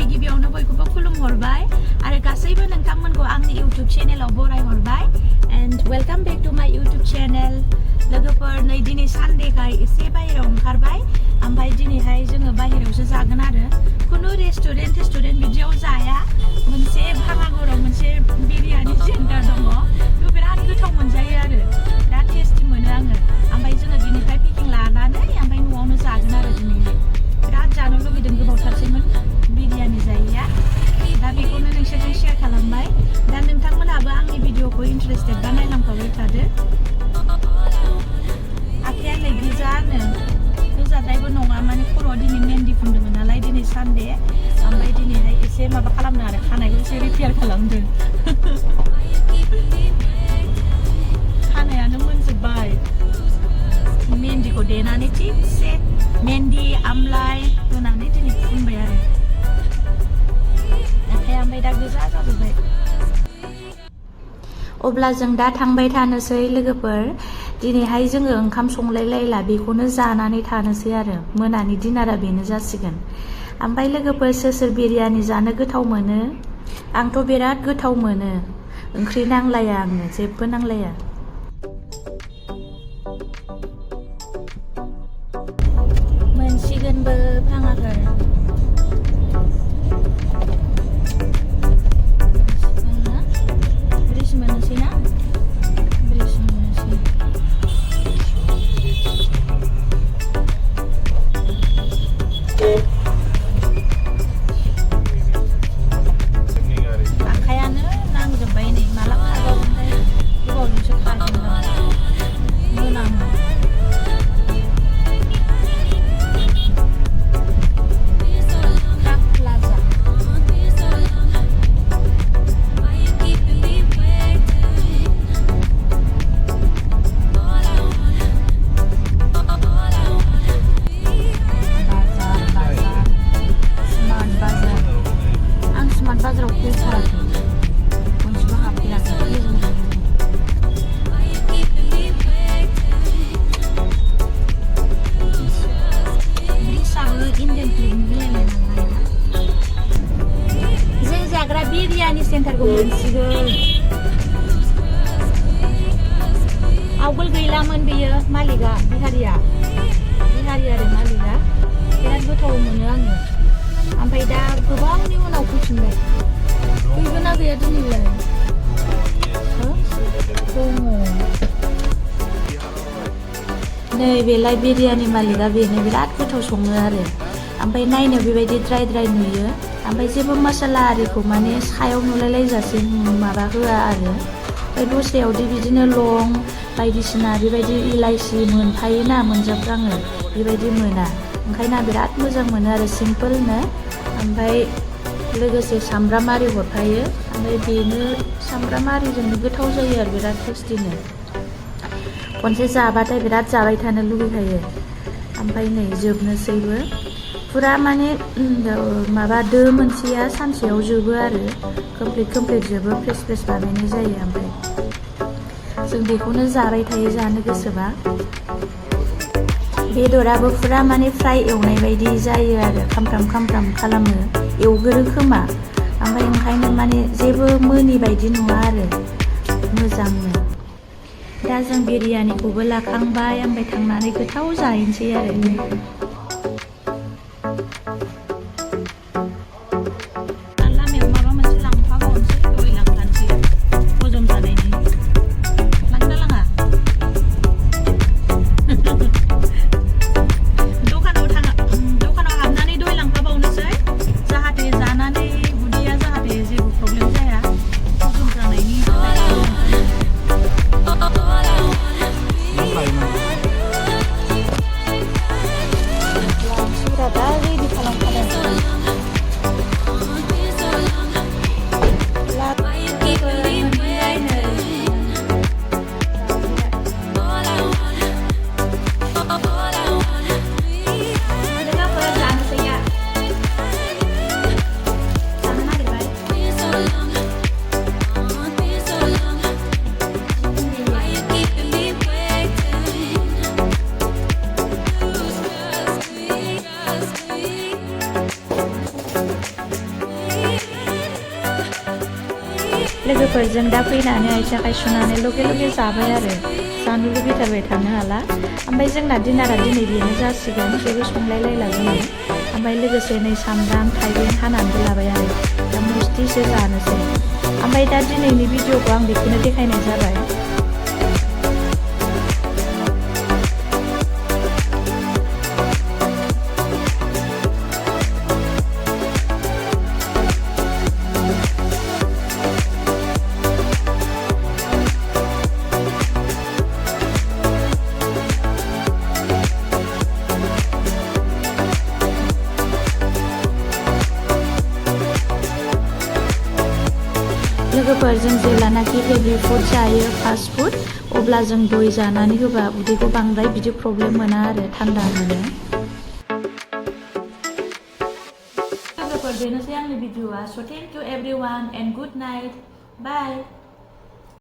गिबियावनो बयखौबो खुलुमहरबाय आरो गासैबो नोंथांमोनखौ आंनि YouTube चेनेलाव बरायहरबाय and welcome back to my YouTube channel लोगोफोर नै दिनै सानडेखाय एसे बाहेरायाव ओंखारबाय ओमफ्राय दिनैहाय जोङो बाहेरायावसो जागोन आरो खुनु रेस्टुरेन्ट बिदियाव जाया मोनसे भाङागराव मोनसे बिरियानि सेन्टार दङ बेयाव बिराद गोथाव मोनजायो आरो बिराद टेस्टि मोनो आङो ओमफ्राय जोङो बिनिफ्राय पेकिं लानानै ओमफ्राय न'आवनो जागोन आरो दिनैहाय बिराद जानो लुगैदों गोबावथारसैमोन बिरियानि जायैया दा बेखौनो नोंसोरजों शेयार खालामबाय दा नोंथांमोनहाबो आंनि भिडिअखौ इन्टारेस्टेड बा नायलांफाबाय थादो आखायालाय गोजाद्रायबो नङा माने खर'आव दिनै मेहेन्दी फुनदोंमोन नालाय दिनै सानडे ओमफ्राय दिनैहाय एसे माबा खालामदों आरो खानायखौ एसे रिपेयार खालामदों खानायानो मोनजोब्बाय मेहेन्दीखौ देनानै थिगसे मेहेन्दी आमलाइ होनानै दिनै फुनबाय आरो ओमफ्राय दा गोजा जाजोब्बाय अब्ला जों दा थांबाय थानोसै लोगोफोर दिनैहाय जोङो ओंखाम संलायलायला बेखौनो जानानै थानोसै आरो मोनानि दिनारा बेनो जासिगोन ओमफ्राय लोगोफोर सोर बिरियानि जानो गोथाव मोनो आंथ' बिराद गोथाव मोनो ओंख्रि नांलाया आंनो जेबो नांलाया मोनसिगोनबो भाङागोर सेन्टारखौ मोनसिगोन आवगोल गैलामोन बेयो मालिकआ बिहारिया आरो मालिकआ बिराद गोथाव मोनो आङो ओमफ्राय दा गोबांनि उनाव फैफिनबाय फैगोन ना गैया दिनैलाय दङ नै बेलाय बिरियानि मालिकआ बेनो बिराद गोथाव सङो आरो ओमफ्राय नायनो बेबायदि ड्राय नुयो ओमफ्राय जेबो मसला आरिखौ माने सायाव नुलायलायजासे माबा होआ आरो ओमफ्राय दस्रायावदि बिदिनो लं बायदिसिना बेबायदि इलाइसि मोनफायोना मोनजाफ्राङो बेबायदि मोना ओंखायनो बिराद मोजां मोनो आरो सिम्पोलनो ओमफ्राय लोगोसे सामब्राम आरि हरफायो ओमफ्राय बेनो सामब्राम आरिजोंनो गोथाव जायो आरो बिराद टेस्टिनो खनसे जाबाथाय बिराद जाबाय थानो लुगैखायो ओमफ्राय नै जोबनोसैबो फुरा माने माबा दो मोनसेया सानसेयाव जोबो आरो कमप्लिट जोबो फ्रेस बानायनाय जायो ओमफ्राय जों बेखौनो जाबाय थायो जानो गोसोबा बेदराबो फुरा माने फ्राय एवनाय बायदि जायो आरो खामफ्राम खालामो एवगोरो खोमा ओमफ्राय ओंखायनो माने जेबो मोनि बायदि नङा आरो मोजांनो दा जों बिरियानिखौबो लाखांबाय ओमफ्राय थांनानै गोथाव जाहैनोसै आरो लोगोफोरजों दा फैनानै आथिं आखाइ सुनानै लगे जाबाय आरो जानो लुबैथारबाय थानो हाला ओमफ्राय जोंना दिनारा दिनै बेनो जासिगोन जेबो संलायलायला जोङो ओमफ्राय लोगोसे नै सामब्राम थाइबें हानानैबो लाबाय आरो दा मस्थिसो जानोसै ओमफ्राय दा दिनैनि भिडिअखौ आं बेखौनो देखायनाय जाबाय लोगोफोरजों जेब्लानाखि हेभि फुड जायो फास्ट फुड अब्ला जों दय जानानै होबा उदैखौ बांद्राय बिदि प्रब्लेम मोना आरो थान्दा मोनो लोगोफोर बेनोसै आंनि भिडिअआ so thank you everyone and good night bye